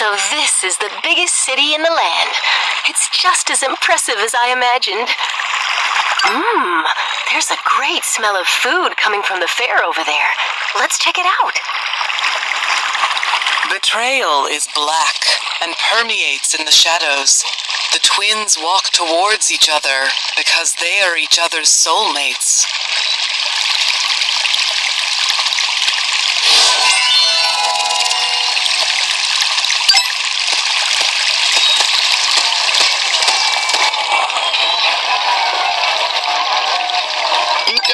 So this is the biggest city in the land. It's just as impressive as I imagined. There's a great smell of food coming from the fair over there. Let's check it out. The trail is black and permeates in the shadows. The twins walk towards each other because they are each other's soulmates.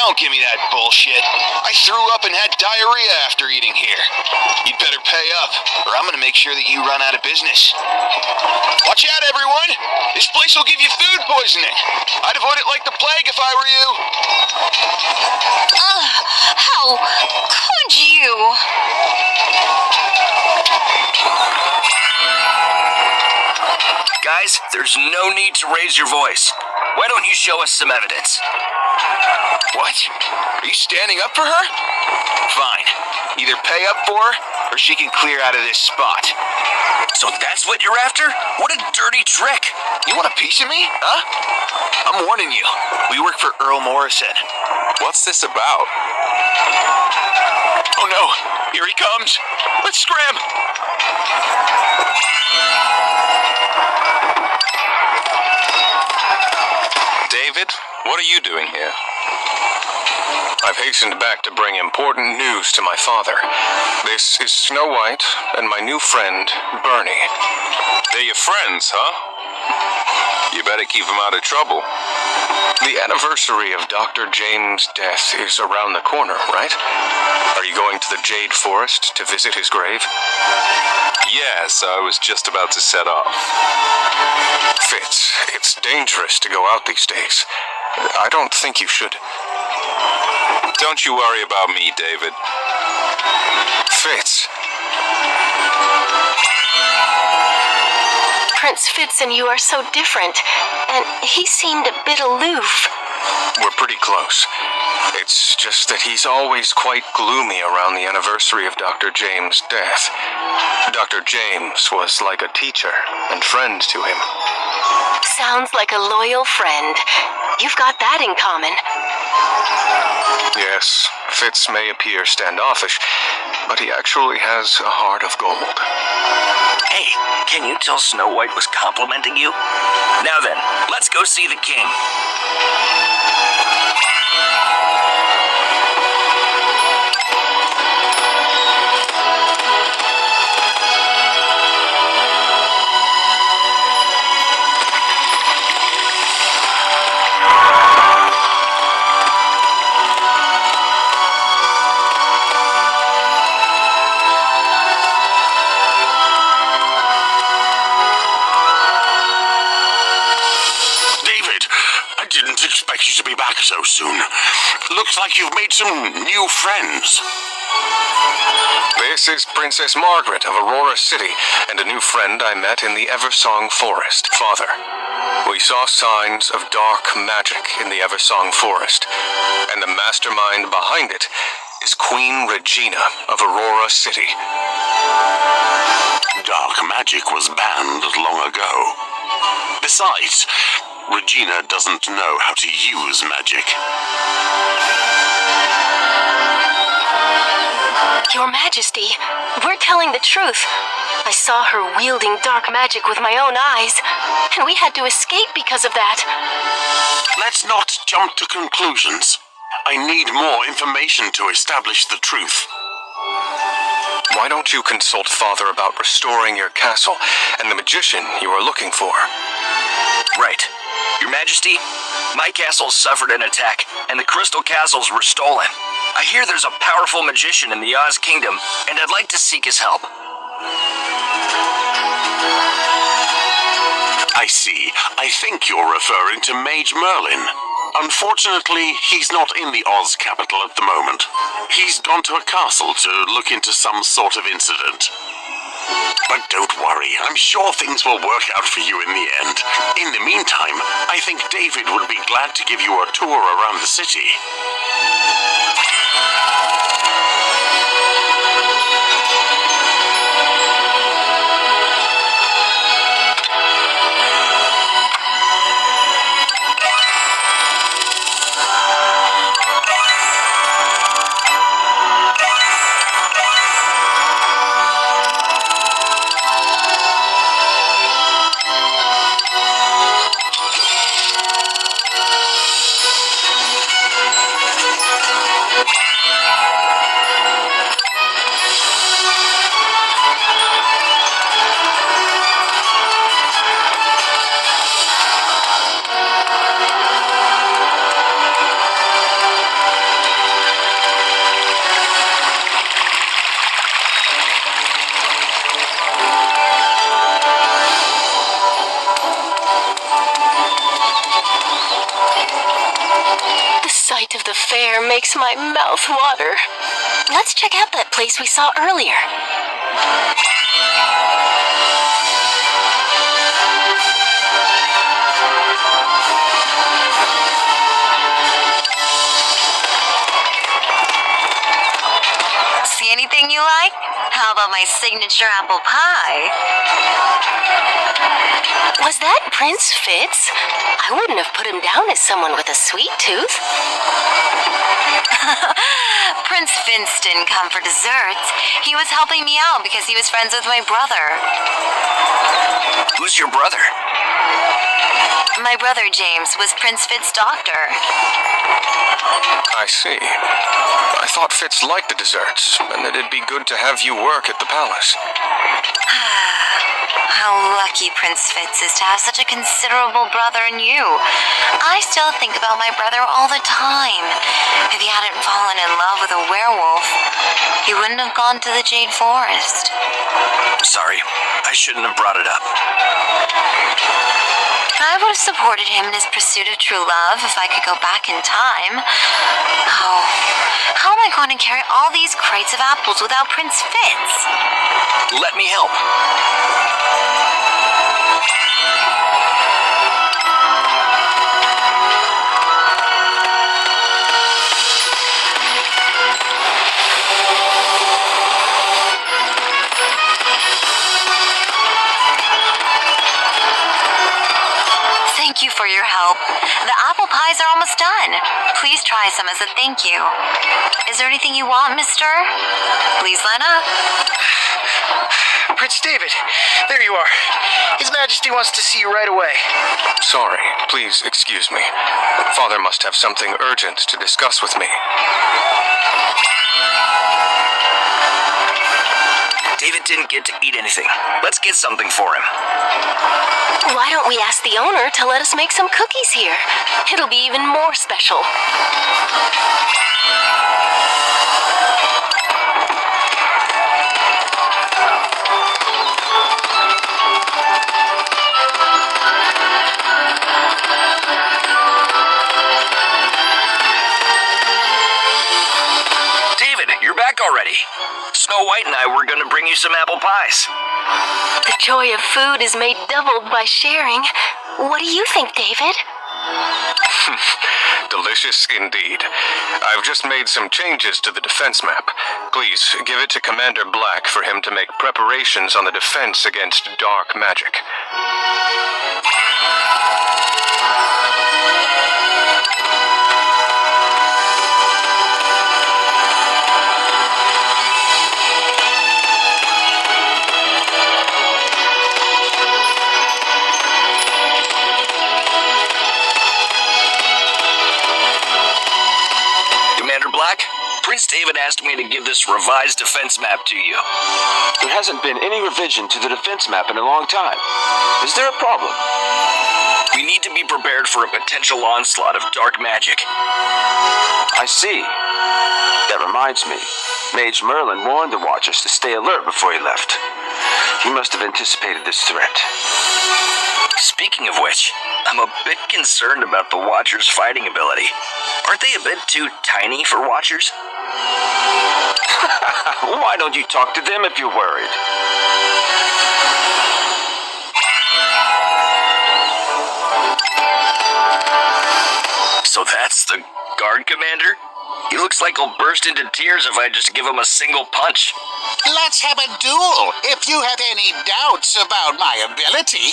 Don't give me that bullshit. I threw up and had diarrhea after eating here. You'd better pay up, or I'm gonna make sure that you run out of business. Watch out, everyone! This place will give you food poisoning. I'd avoid it like the plague if I were you. How could you? Guys, there's no need to raise your voice. Why don't you show us some evidence? What? Are you standing up for her? Fine. Either pay up for her, or she can clear out of this spot. So that's what you're after? What a dirty trick! You want a piece of me, huh? I'm warning you. We work for Earl Morrison. What's this about? Oh no! Here he comes! Let's scram! David, what are you doing here? I've hastened back to bring important news to my father. This is Snow White and my new friend, Bernie. They're your friends, huh? You better keep them out of trouble. The anniversary of Dr. James' death is around the corner, right? Are you going to the Jade Forest to visit his grave? Yes, I was just about to set off. Fitz, it's dangerous to go out these days. I don't think you should. Don't you worry about me, David. Fitz. Prince Fitz and you are so different, and he seemed a bit aloof. We're pretty close. It's just that he's always quite gloomy around the anniversary of Dr. James' death. Dr. James was like a teacher and friend to him. Sounds like a loyal friend. You've got that in common. Yes, Fitz may appear standoffish, but he actually has a heart of gold. Hey, can you tell Snow White was complimenting you? Now then, let's go see the king. Didn't expect you to be back so soon. Looks like you've made some new friends. This is Princess Margaret of Aurora City, and a new friend I met in the Eversong Forest. Father, we saw signs of dark magic in the Eversong Forest, and the mastermind behind it is Queen Regina of Aurora City. Dark magic was banned long ago. Besides, Regina doesn't know how to use magic. Your Majesty, we're telling the truth. I saw her wielding dark magic with my own eyes, and we had to escape because of that. Let's not jump to conclusions. I need more information to establish the truth. Why don't you consult Father about restoring your castle and the magician you are looking for? Right. Your Majesty, my castle suffered an attack, and the crystal castles were stolen. I hear there's a powerful magician in the Oz Kingdom, and I'd like to seek his help. I see. I think you're referring to Mage Merlin. Unfortunately, he's not in the Oz capital at the moment. He's gone to a castle to look into some sort of incident. But don't worry, I'm sure things will work out for you in the end. In the meantime, I think David would be glad to give you a tour around the city. sight of the fair makes my mouth water. Let's check out that place we saw earlier. See anything you like? How about my signature apple pie? Was that Prince Fitz? I wouldn't have put him down as someone with a sweet tooth. Prince Vince didn't come for desserts. He was helping me out because he was friends with my brother. Who's your brother? My brother James was Prince Fitz's doctor. I see. I thought Fitz liked the desserts, and that it'd be good to have you work at the palace. How lucky Prince Fitz is to have such a considerable brother in you. I still think about my brother all the time. If he hadn't fallen in love with a werewolf, he wouldn't have gone to the Jade Forest. Sorry, I shouldn't have brought it up. I would have supported him in his pursuit of true love if I could go back in time. Oh, how am I going to carry all these crates of apples without Prince Fitz? Let me help. Thank you for your help. The apple pies are almost done. Please try some as a thank you. Is there anything you want, mister? Please line up. Prince David, there you are. His Majesty wants to see you right away. Sorry, please excuse me. Father must have something urgent to discuss with me. David didn't get to eat anything. Let's get something for him. Why don't we ask the owner to let us make some cookies here? It'll be even more special. David, you're back already. Snow White and I were going to bring you some apple pies. The joy of food is made doubled by sharing. What do you think, David? Delicious indeed. I've just made some changes to the defense map. Please give it to Commander Black for him to make preparations on the defense against dark magic. Black, Prince David asked me to give this revised defense map to you. There hasn't been any revision to the defense map in a long time. Is there a problem? We need to be prepared for a potential onslaught of dark magic. I see. That reminds me. Mage Merlin warned the Watchers to stay alert before he left. He must have anticipated this threat. Speaking of which, I'm a bit concerned about the Watchers' fighting ability. Aren't they a bit too tiny for Watchers? Why don't you talk to them if you're worried? So that's the guard commander? He looks like he'll burst into tears if I just give him a single punch. Let's have a duel if you have any doubts about my ability.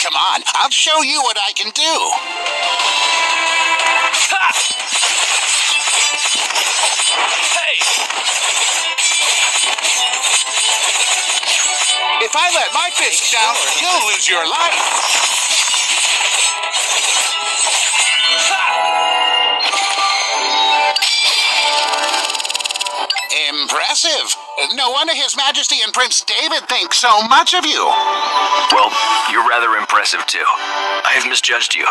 Come on, I'll show you what I can do. Ha! Hey! If I let my fist down, you'll lose your life. Impressive. No wonder His Majesty and Prince David think so much of you. Well, you're rather impressive too. I have misjudged you.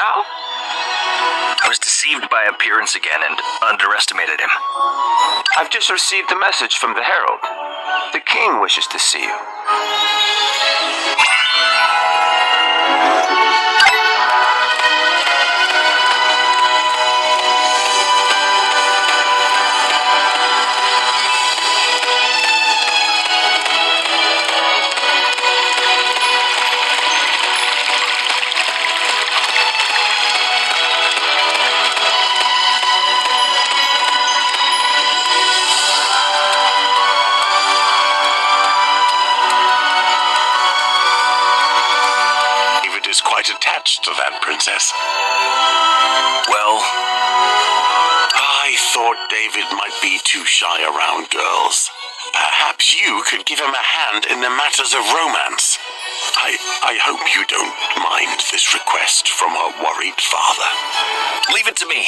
now? I was deceived by appearance again and underestimated him. I've just received a message from the Herald. The king wishes to see you. David is quite attached to that princess. Well, I thought David might be too shy around girls. Perhaps you could give him a hand in the matters of romance. I hope you don't mind this request from a worried father. leave it to me.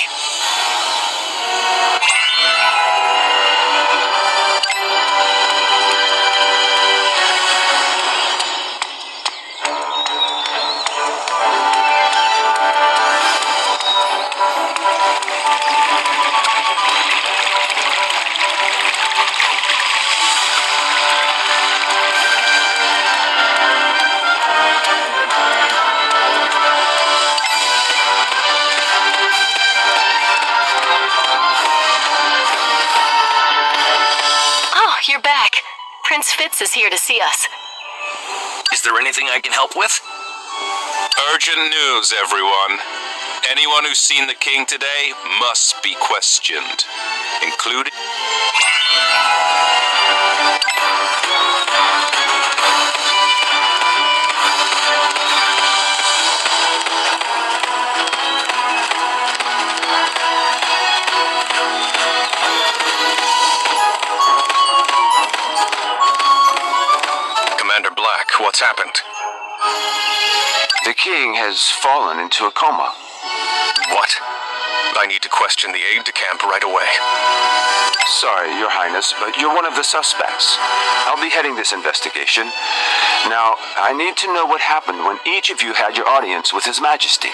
You're back. Prince Fitz is here to see us. Is there anything I can help with? Urgent news, everyone. Anyone who's seen the king today must be questioned, including... Commander Black, what's happened? The king has fallen into a coma. What? I need to question the aide-de-camp right away. Sorry, Your Highness, but you're one of the suspects. I'll be heading this investigation. Now, I need to know what happened when each of you had your audience with His Majesty.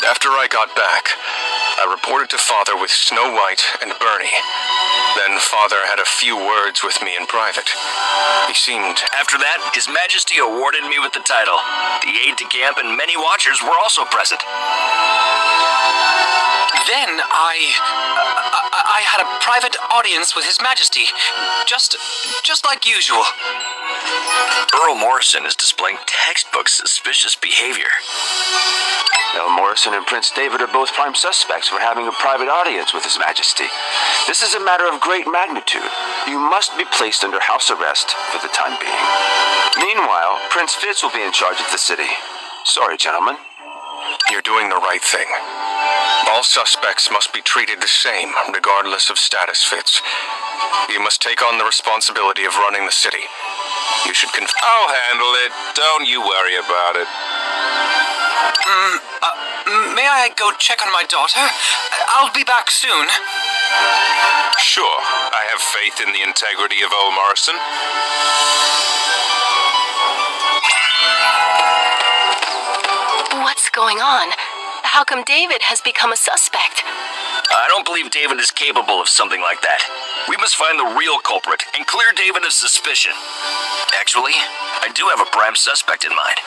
After I got back, I reported to Father with Snow White and Bernie. Then Father had a few words with me in private. He seemed... After that, His Majesty awarded me with the title. The aide-de-camp and many watchers were also present. Then I had a private audience with His Majesty, just like usual. Earl Morrison is displaying textbook suspicious behavior. Earl Morrison and Prince David are both prime suspects for having a private audience with His Majesty. This is a matter of great magnitude. You must be placed under house arrest for the time being. Meanwhile, Prince Fitz will be in charge of the city. Sorry, gentlemen. You're doing the right thing. All suspects must be treated the same, regardless of status, Fitz. You must take on the responsibility of running the city. You should I'll handle it. Don't you worry about it. May I go check on my daughter? I'll be back soon. Sure, I have faith in the integrity of Earl Morrison. What's going on? How come David has become a suspect? I don't believe David is capable of something like that. We must find the real culprit and clear David of suspicion. Actually, I do have a prime suspect in mind.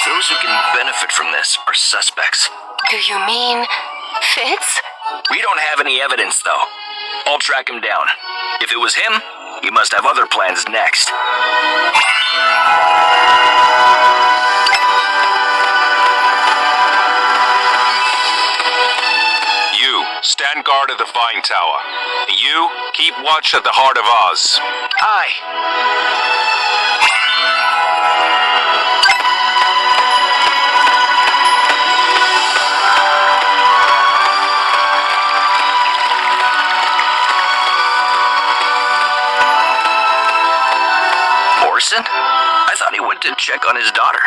Those who can benefit from this are suspects. Do you mean Fitz? We don't have any evidence, though. I'll track him down. If it was him, he must have other plans next. You, stand guard at the Vine Tower. You, keep watch at the Heart of Oz. Aye. Morrison? I thought he went to check on his daughter.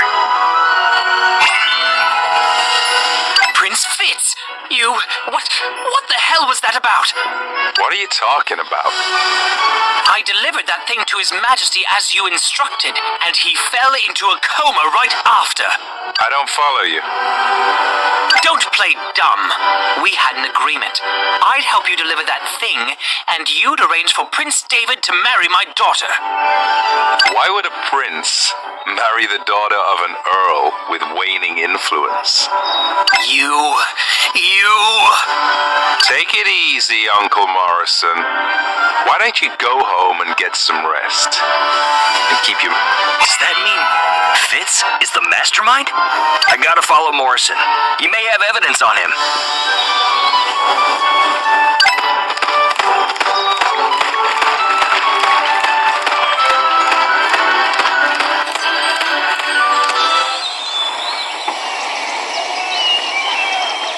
Prince Fitz, You... What the hell was that about? What are you talking about? I delivered that thing to His Majesty as you instructed, and he fell into a coma right after. I don't follow you. Don't play dumb. We had an agreement. I'd help you deliver that thing, and you'd arrange for Prince David to marry my daughter. Why would a prince marry the daughter of an earl with waning influence? You... Take it easy, Uncle Morrison. Why don't you go home and get some rest? And keep your... Does that mean Fitz is the mastermind? I gotta follow Morrison. You may have evidence on him.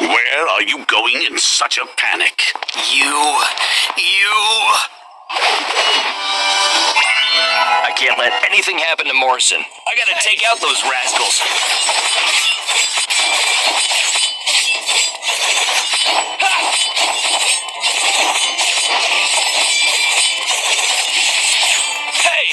Where are you going in such a panic? I can't let anything happen to Morrison. I gotta take out those rascals. Hey!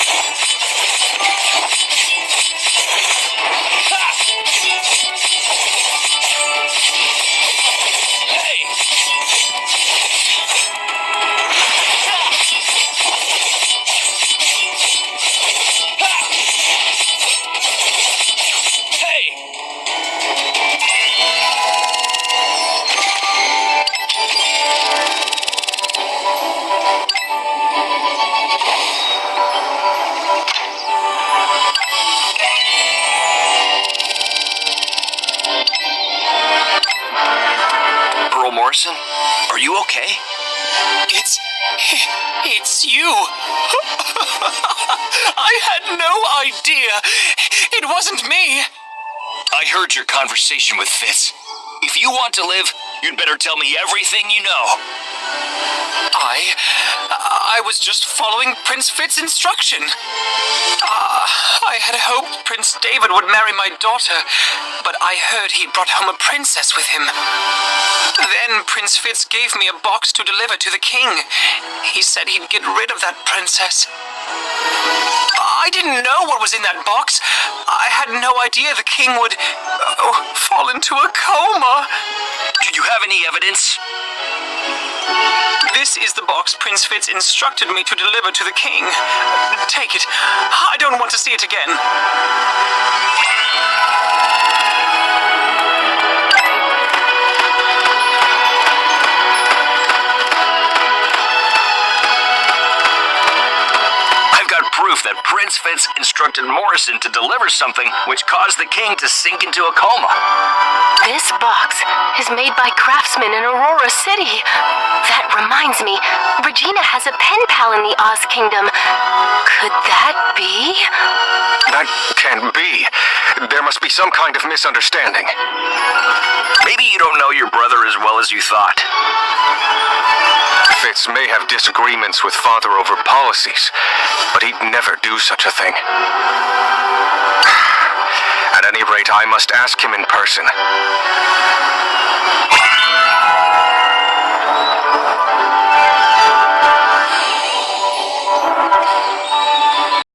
Earl Morrison, are you okay? It's you. I had no idea. It wasn't me. I heard your conversation with Fitz. If you want to live, you'd better tell me everything you know. I was just following Prince Fitz's instruction. I had hoped Prince David would marry my daughter, but I heard he brought home a princess with him. Then Prince Fitz gave me a box to deliver to the king. He said he'd get rid of that princess. I didn't know what was in that box. I had no idea the king would fall into a coma. Do you have any evidence? This is the box Prince Fitz instructed me to deliver to the king. Take it. I don't want to see it again. I've got proof that Prince Fitz instructed Morrison to deliver something which caused the king to sink into a coma. This box is made by craftsmen in Aurora City. That reminds me, Regina has a pen pal in the Oz Kingdom. Could that be? That can't be. There must be some kind of misunderstanding. Maybe you don't know your brother as well as you thought. Fitz may have disagreements with Father over policies, but he'd never do such a thing. At any rate, I must ask him in person.